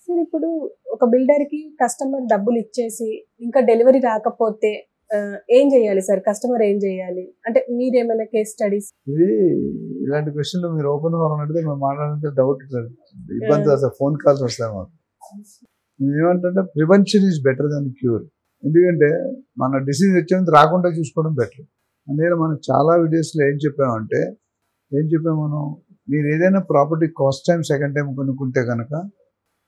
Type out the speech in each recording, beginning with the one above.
Sir ఇప్పుడు ఒక బిల్డర్‌కి customer డబ్బులిచ్చేసి, ఇంకా డెలివరీ రాకపోతే ఏం జేయాలి సార్? కస్టమర్ ఏం జేయాలి? అంటే మీరేమైనా కేస్ స్టడీస్ ఇది ఇలాంటి క్వశ్చన్‌లు మీరు ఓపెన్ ఫోరం అడిగితే మేము మాట్లాడాలంటే డౌట్ ఇబ్బంది ఆ! వస్తాయి. ఫోన్ కాల్స్ వస్తాయి మాకు. నేనేమంటానంటే prevention is better than cure. ఎందుకంటే మన డిసీజ్ వచ్చేంత రాకుండా చూసుకోవడం బెటర్. అందుకని మనం చాలా వీడియోస్‌లో ఏం చెప్పాము మనం, మీరు ఏదైనా property first time, second time కొనుక్కుంటే గనక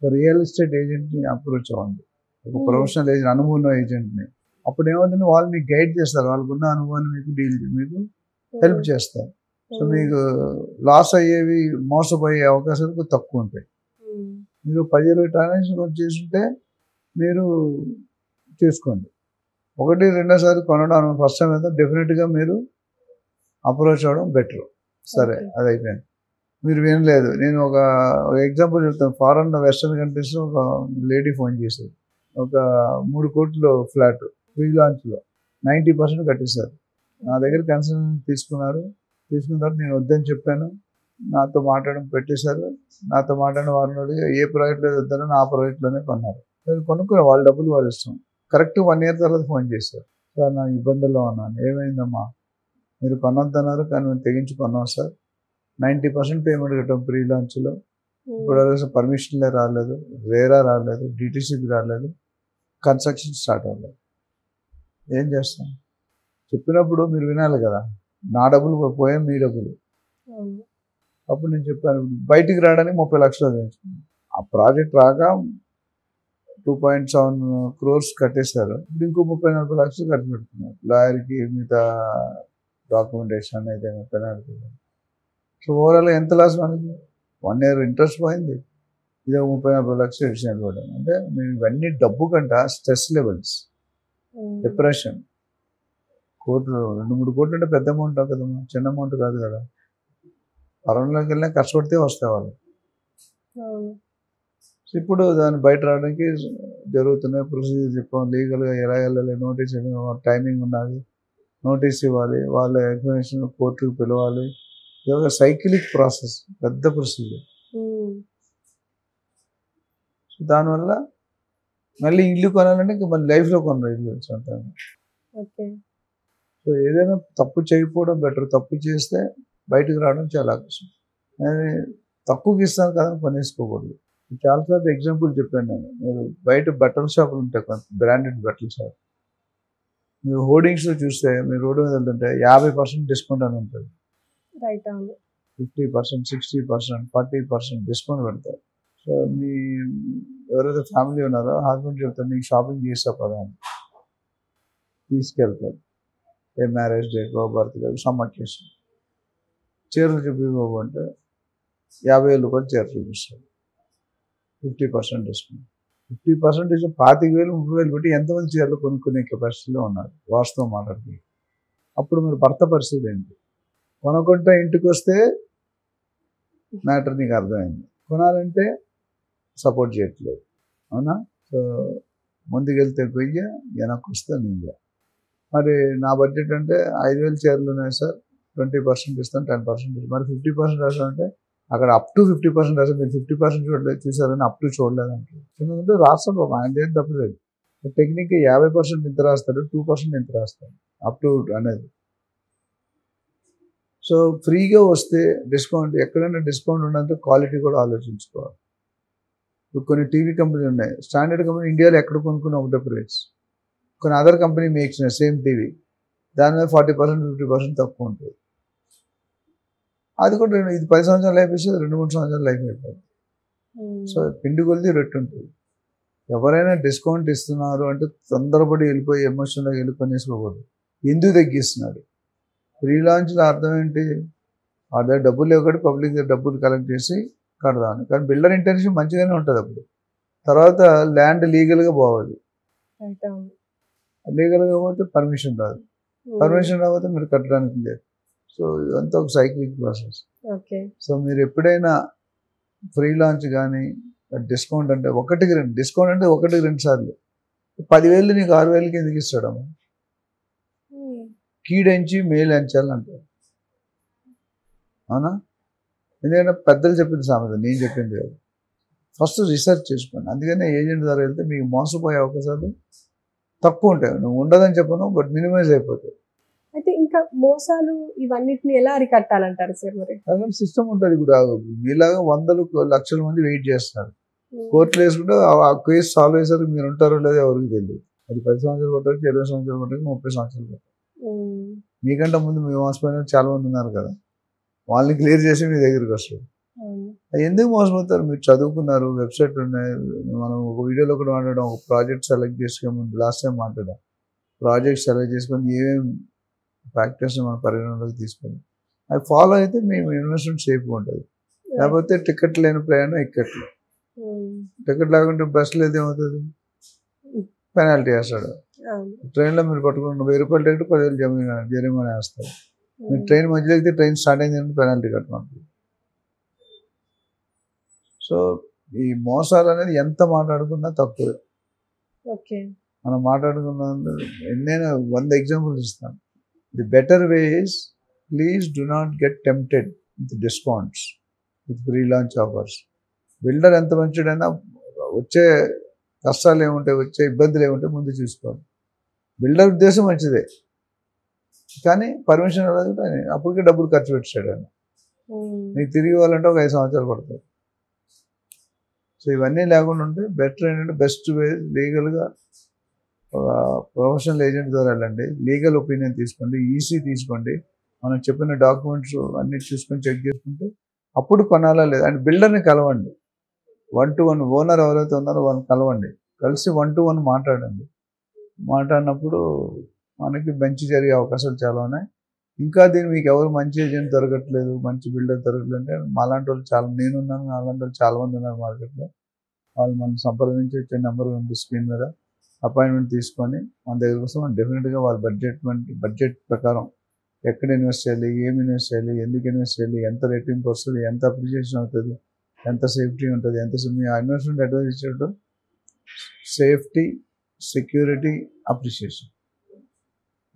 ఒక రియల్ ఎస్టేట్ ఏజెంట్‌ని అప్రోచ్ అవ్వండి. ఒక హ్మ్. ప్రొఫెషనల్ ఏజెంట్, అనుభవం ఉన్న ఏజెంట్‌ని. అప్పుడు ఏమవుతుందంటే వాళ్ళు మీకు గైడ్ చేస్తారు. వాళ్ళకున్న అనుభవాన్ని మీకు హెల్ప్ హ్మ్. చేస్తారు. సో హ్మ్. మీకు లాస్ అయ్యేవి, మోసపోయే అవకాశాలు కొంచెం తక్కువ ఉంటాయి. హ్మ్. మీరు 10, 20 ట్రాన్సాక్షన్ చేసుంటే మీరు చేసుకోండి. ఒకటి రెండోసారి కొనడం ఫస్ట్ టైం అయితే డెఫినెట్‌గా మీరు అప్రోచ్ అవ్వడం బెటర్. సరే ఓకే. అది అయిపోయింది. మీరు వినలేదు. నేను ఒక ఎగ్జాంపుల్ చెప్తాను. ఫారెన్ వెస్టర్న్ కంట్రీస్‌లో ఒక లేడీ ఫోన్ చేసేది. ఒక 3,00,00,000 ఫ్లాట్ ప్రీ లాంచ్‌లో 90% కట్టేసారు. నా ఓకే. దగ్గర కన్సల్టెన్సీ తీసుకున్నారు. తీసుకున్న తర్వాత నేను వద్దని చెప్పాను. నాతో మాట్లాడడం పెట్టేశారు. నాతో మాట్లాడిన వారం రోజులుగా ఏ ప్రాజెక్ట్‌లో వద్దనని ఆ ప్రాజెక్ట్‌లోనే కొన్నారు. నేను కొనుక్కున్నా. వాళ్ళ డబ్బులు వాళ్ళ ఇష్టం. కరెక్ట్ 1 ఇయర్ తర్వాత ఫోన్ చేశారు. సార్ నా ఇబ్బందుల్లో ఉన్నాను. ఏమైందమ్మా? మీరు కొనొద్దన్నారు కానీ మేము తెగించి కొన్నాం సార్. 90% పేమెంట్ కట్టాం ప్రీ లాంచ్‌లో. హ్మ్. ఇప్పటివరకు అసలు పర్మిషన్‌లే రాలేదు. రేరా రాలేదు. డీటీసీకి రాలేదు. కన్‌స్ట్రక్షన్ స్టార్ట్ అవ్వలేదు. ఏం చేస్తాం? చెప్పినప్పుడు మీరు వినాలి కదా! నా డబ్బులు పోయాయి, మీ డబ్బులు. అవును. అప్పుడు నేను చెప్పాను. బయటికి రావడానికి 30,00,000 తెచ్చుకున్నాను. ఆ ప్రాజెక్ట్ రాక 2.7 క్రోర్స్ కట్టేశారు. ఇప్పుడు ఇంకో 30,00,000, 40,00,000 ఖర్చు పెడుతున్నారు. లాయర్‌కి మిగతా డాక్యుమెంటేషన్ ఏదైనా పెనాల్టీ. సో ఓవరాల్‌గా ఎంత లాస్ మనకి? 1 ఇయర్ ఇంట్రెస్ట్ పోయింది. ఇదో 30,00,000, 40,00,000 ఎడిషనల్ పడ్డాయి. అంటే మేము ఇవన్నీ డబ్బు కంట స్ట్రెస్ లెవెల్స్, హ్మ్. డిప్రెషన్. కోట్లు 2, 3 కోట్లు అంటే పెద్ద అమౌంట్ కదమ్మా! చిన్న అమౌంట్ కాదు కదా! ఫారెన్‌లోకి వెళ్ళినా కష్టపడితే వస్తాయి వాళ్ళు. అవును. సో ఇప్పుడు దాన్ని బయట రావడానికి జరుగుతున్నాయి. ప్రొసీజర్ చెప్పాం. లీగల్‌గా ఎలా వెళ్ళాలి, నోటీస్ టైమింగ్ ఉన్నది. నోటీస్ ఇవ్వాలి. వాళ్ళ ఎక్స్‌ప్లనేషన్ కోర్టుకి పిలవాలి. ఇది ఒక సైక్లిక్ ప్రాసెస్. పెద్ద ప్రొసీజర్. హ్మ్. సో దానివల్ల మళ్ళీ ఇల్లు కొనాలంటే ఇంక మన లైఫ్‌లో కొనరు ఇల్లు సొంతంగా. ఓకే. సో ఏదైనా తప్పు చేయకపోవడం బెటర్. తప్పు చేస్తే బయటకు రావడం చాలా కష్టం. కానీ తక్కువకి ఇస్తాను కదా అని కొనేసుకోకూడదు. చాలా సార్లు ఎగ్జాంపుల్ చెప్పాను నేను. మీరు బయట బట్టల షాపులు ఉంటాయి కొంత బ్రాండెడ్ బట్టల షాప్. మీరు హోర్డింగ్స్‌లో చూస్తే మీరు రోడ్డు మీద వెళ్తుంటే 50% డిస్కౌంట్ అని ఉంటుంది. రైట్. అవును. 50%, 60%, 40% డిస్కౌంట్ పెడతారు. సో మీ ఎవరైతే ఫ్యామిలీ ఉన్నారో హస్బెండ్ చెప్తారు నీకు షాపింగ్ చేస్తా పదా అని తీసుకెళ్తారు. ఏ మ్యారేజ్ డేకో, బర్త్‌డేకో, సమ్ అకేషన్. చీరలు చూపివ్వవు అంటే రూ. 50,000 చీర చూపిస్తారు. 50% డిస్కౌంట్. 50% 25,000, 30,000 పెట్టి ఎంతమంది చీరలు కొనుక్కునే కెపాసిటీలో ఉన్నారు వాస్తవం మాట్లాడుకుంటే. అప్పుడు మరి భర్త పరిస్థితి ఏంటి? కొనకుండా ఇంటికొస్తే మ్యాటర్ నీకు అర్థమైంది. కొనాలంటే సపోర్ట్ చేయట్లేదు. అవునా? సో ముందుకెళ్తే గొయ్య, వెనక్కొస్తే నెయ్య. మరి నా బడ్జెట్ అంటే 5,000 చీరలు ఉన్నాయి సార్. 20% ఇస్తాను, 10% ఇస్తాను. మరి 50% రాసామంటే అక్కడ అప్ టు 50% రాసారు. మీరు 50% చూడలేదు, చూసారని అప్ టు చూడలేదంటారు. ఎందుకంటే రాస్తాడు పాపం, ఆయనది ఏం తప్పులేదు. టెక్నిక్‌గా 50% ఇంత రాస్తాడు, 2% ఇంత రాస్తాడు. అప్ టు అనేది. సో ఫ్రీగా వస్తే డిస్కౌంట్, ఎక్కడైనా డిస్కౌంట్ ఉన్నంత క్వాలిటీ కూడా ఆలోచించుకోవాలి. ఇప్పుడు కొన్ని టీవీ కంపెనీలు ఉన్నాయి. స్టాండర్డ్ కంపెనీ ఇండియాలో ఎక్కడ కొనుక్కున్న ఒకటే ప్రైస్. కొన్ని other company makes same TV. దాని మీద 40%, 50% తక్కువ ఉంటుంది. అది కూడా ఇది 10 సంవత్సరాలు లైఫ్ ఇస్తే 2, 3 సంవత్సరాలు లైఫ్ అయిపోతుంది. సో హ్మ్. పిండి కొలిది రొట్టె ఉంటుంది. ఎవరైనా డిస్కౌంట్ ఇస్తున్నారు అంటే తొందరపడి వెళ్ళిపోయి ఎమోషన్‌లోకి వెళ్ళి కొనేసుకోకూడదు. ఎందుకు తగ్గిస్తున్నాడు? ప్రీ లాంచ్‌లో అర్థం ఏంటి? వాడి దగ్గర డబ్బులు లేవు కాబట్టి పబ్లిక్ దగ్గర డబ్బులు కలెక్ట్ చేసి కడదామని. కానీ బిల్డర్ ఇంటెన్షన్ మంచిగానే ఉంటుంది అప్పుడు. తర్వాత ల్యాండ్ లీగల్‌గా పోవాలి. రైట్. అవును. లీగల్‌గా పోతే పర్మిషన్ రాదు. హ్మ్. పర్మిషన్ రాకపోతే మీరు కట్టడానికి లేదు. సో ఇదంతా ఒక సైక్లిక్ ప్రాసెస్. ఓకే. సో మీరు ఎప్పుడైనా ఫ్రీ లాంచ్ కానీ డిస్కౌంట్ అంటే ఒకటికి రెండు, డిస్కౌంట్ అంటే ఒకటికి 2 సార్లు. 10,000 నీకు 6,000కి ఎందుకు ఇస్తాడమ్మ? హ్మ్. కీడెంచి మేలు ఎంచాలి అంటారు. అవునా? ఎందుకంటే పెద్దలు చెప్పింది సామెత, నేను చెప్పింది కాదు. ఫస్ట్ రీసెర్చ్ చేసుకోండి. అందుకనే ఏజెంట్ ద్వారా వెళ్తే మీకు మోసపోయే అవకాశాలు తక్కువ ఉంటాయి. నువ్వు ఉండదని చెప్పను, బట్ మినిమైజ్ అయిపోతాయి. అయితే ఇంకా మోసాలు ఇవన్నిటిని ఎలా అరికట్టాలంటారు సార్ మరి? అలాంటి సిస్టమ్ ఉంటుంది. ఇప్పుడు మీలాగా వందలు లక్షల మంది వెయిట్ చేస్తున్నారు. కోర్టులో వేసుకుంటే ఆ కేసు సాల్వ్ అయ్యేసరికి మీరు ఉంటారో లేదో ఎవరికి తెలియదు. అది 10 సంవత్సరాలు పట్టవచ్చు, 20 సంవత్సరాలు పట్టవచ్చు, 30 సంవత్సరాలు పట్టవచ్చు. మీకంటే ముందు మీ మోసపోయిన చాలా మంది ఉన్నారు కదా, వాళ్ళని క్లియర్ చేసి మీ దగ్గరికి వస్తారు. ఎందుకు మోసపోతారు? మీరు చదువుకున్నారు, వెబ్సైట్ ఉన్నాయి. మనం ఒక వీడియోలో కూడా మాట్లాడడం, ఒక ప్రాజెక్ట్ సెలెక్ట్ చేసుకునే ముందు లాస్ట్ టైం మాట్లాడాం. ప్రాజెక్ట్ సెలెక్ట్ చేసుకొని ఏమేమి ఫ్యాక్టర్స్ మనం పరిగణలోకి తీసుకొని అవి ఫాలో అయితే మీ ఇన్వెస్ట్మెంట్ సేఫ్గా ఉంటుంది. లేకపోతే టికెట్ లేని ప్రయాణం ఎక్కట్లు. టికెట్ లేకుంటే బస్సులో ఏమవుతుంది? పెనాల్టీ వేస్తాడు. ట్రైన్లో మీరు పట్టుకున్న 1000 రూపాయల టికెట్ 10,000 జరిమానా వేస్తారు. మీరు ట్రైన్ మధ్యలో అయితే ట్రైన్ స్టార్ట్ అయిందంటే పెనాల్టీ కట్టమంటారు. సో ఈ మోసాలు అనేది ఎంత మాట్లాడుకున్నా తక్కువే. మనం మాట్లాడుకున్న ఎన్నైనా 100 ఎగ్జాంపుల్స్ ఇస్తాను. The better way is please do not get tempted with discounts, with pre launch offers. Builder ఎంత మంచిడైనా వచ్చే కష్టాలు ఏముంటాయి, వచ్చే ఇబ్బందులు ఏముంటాయి ముందు చూసుకోవాలి. బిల్డర్ ఉద్దేశం మంచిదే, కానీ పర్మిషన్ అడిగితే అప్పటికే డబ్బులు ఖర్చు పెట్టాడు ఆయన. నీకు తిరిగి ఇవ్వాలంటే ఒక 5 సంవత్సరాలు పడుతుంది. సో ఇవన్నీ లేకుండా ఉంటే బెటర్ ఏంటంటే బెస్ట్ వే లీగల్గా ప్రొఫెషనల్ ఏజెంట్ ద్వారా వెళ్ళండి. లీగల్ ఒపీనియన్ తీసుకోండి, ఈసీ తీసుకోండి. మనం చెప్పిన డాక్యుమెంట్స్ అన్నీ చూసుకొని చెక్ చేసుకుంటే అప్పుడు కొనాలా లేదా అండ్ బిల్డర్ని కలవండి. 1-to-1 ఓనర్ ఎవరైతే ఉన్నారో వాళ్ళని కలవండి, కలిసి 1-to-1 మాట్లాడండి. మాట్లాడినప్పుడు మనకి మంచి జరిగే అవకాశాలు చాలా ఉన్నాయి. ఇంకా దీన్ని మీకు ఎవరు మంచి ఏజెంట్ దొరకట్లేదు, మంచి బిల్డర్ దొరకట్లేదు అంటే మాలాంటి వాళ్ళు చాలా, నేనున్నాను, అలాంటి వాళ్ళు చాలామంది ఉన్నారు మార్కెట్లో. వాళ్ళు మనం సంప్రదించి వచ్చే నెంబర్ ఉంది స్క్రీన్ మీద, అపాయింట్మెంట్ తీసుకొని మన దగ్గర కోసం డెఫినెట్గా వాళ్ళ బడ్జెట్ ప్రకారం ఎక్కడ ఇన్వెస్ట్ చేయాలి, ఏమి ఇన్వెస్ట్ చేయాలి, ఎందుకు ఇన్వెస్ట్ చేయాలి, ఎంత రేటింగ్ వస్తుంది, ఎంత అప్రిషియేషన్ అవుతుంది, ఎంత సేఫ్టీ ఉంటుంది, ఎంత మీ ఇన్వెస్ట్మెంట్ అడ్వైజ్ ఇచ్చేటట్టు సేఫ్టీ, సెక్యూరిటీ, అప్రిషియేషన్,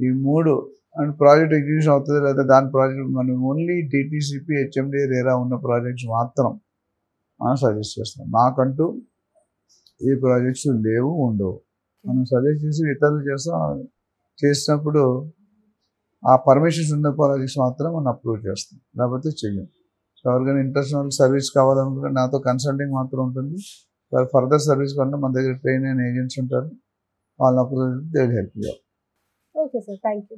ఈ 3 అండ్ ప్రాజెక్ట్ ఎగ్జిక్యూషన్ అవుతుంది లేదా దాని ప్రాజెక్ట్ మనం ఓన్లీ డిటిసిపి, హెచ్ఎండి, రేరా ఉన్న ప్రాజెక్ట్స్ మాత్రం మనం సజెస్ట్ చేస్తాం. నాకంటూ ఏ ప్రాజెక్ట్స్ లేవు, ఉండవు. మనం సజెస్ట్ చేసి ఇతరులు చేసినప్పుడు ఆ పర్మిషన్స్ ఉన్న ప్రాజెక్ట్స్ మాత్రం మనం అప్రూవ్ చేస్తాం, లేకపోతే చెయ్యం. సో ఎవరికైనా ఇంట్రెస్ట్ ఉన్న సర్వీస్ కావాలనుకుంటే నాతో కన్సల్టింగ్ మాత్రం ఉంటుంది. ఫర్దర్ సర్వీస్ కంటే మన దగ్గర ట్రైన్ అయిన ఏజెంట్స్ ఉంటారు, వాళ్ళని approve they will help you. Okay sir, thank you.